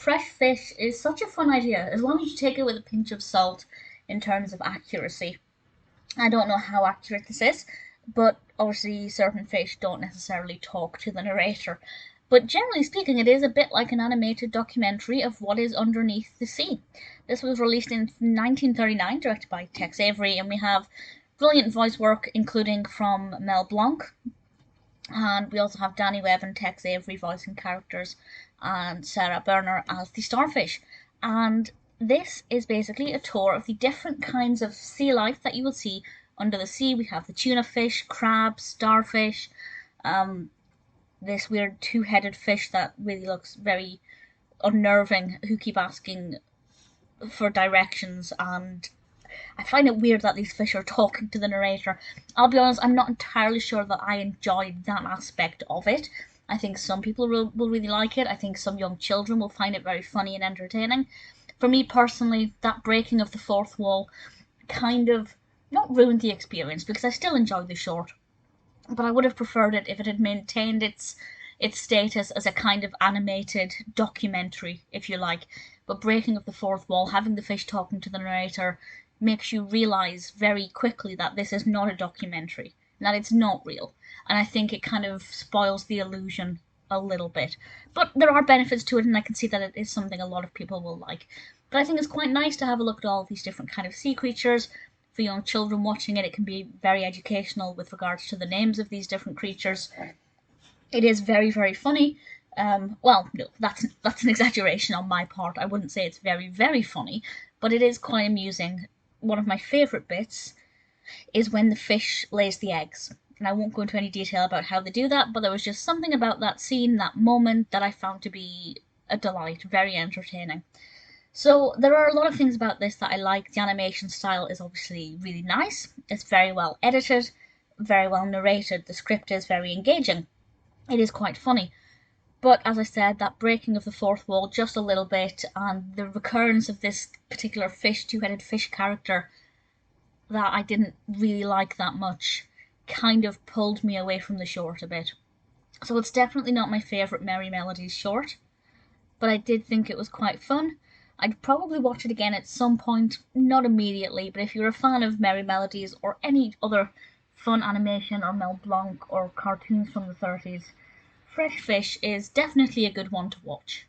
fresh fish is such a fun idea, as long as you take it with a pinch of salt in terms of accuracy. I don't know how accurate this is, but obviously certain fish don't necessarily talk to the narrator. But generally speaking, it is a bit like an animated documentary of what is underneath the sea. This was released in 1939, directed by Tex Avery, and we have brilliant voice work, including from Mel Blanc. And we also have Danny Webb and Tex Avery voicing characters, and Sara Berner as the Starfish. And this is basically a tour of the different kinds of sea life that you will see under the sea. We have the tuna fish, crabs, starfish, this weird two-headed fish that really looks very unnerving, who keep asking for directions, and I find it weird that these fish are talking to the narrator. I'll be honest, I'm not entirely sure that I enjoyed that aspect of it. I think some people will really like it. I think some young children will find it very funny and entertaining. For me personally, that breaking of the fourth wall kind of not ruined the experience, because I still enjoyed the short, but I would have preferred it if it had maintained its status as a kind of animated documentary, if you like. But breaking of the fourth wall, having the fish talking to the narrator, makes you realise very quickly that this is not a documentary, that it's not real. And I think it kind of spoils the illusion a little bit. But there are benefits to it, and I can see that it is something a lot of people will like. But I think it's quite nice to have a look at all these different kind of sea creatures. For young children watching it, it can be very educational with regards to the names of these different creatures. It is very, very funny. Well, no, that's an exaggeration on my part. I wouldn't say it's very, very funny, but it is quite amusing. One of my favourite bits is when the fish lays the eggs. And I won't go into any detail about how they do that, but there was just something about that scene, that moment, that I found to be a delight, very entertaining. So there are a lot of things about this that I like. The animation style is obviously really nice. It's very well edited, very well narrated. The script is very engaging. It is quite funny. But as I said, that breaking of the fourth wall just a little bit, and the recurrence of this particular fish, two-headed fish character that I didn't really like that much, kind of pulled me away from the short a bit. So it's definitely not my favourite Merrie Melodies short, but I did think it was quite fun. I'd probably watch it again at some point, not immediately, but if you're a fan of Merrie Melodies or any other fun animation or Mel Blanc or cartoons from the 30s, Fresh Fish is definitely a good one to watch.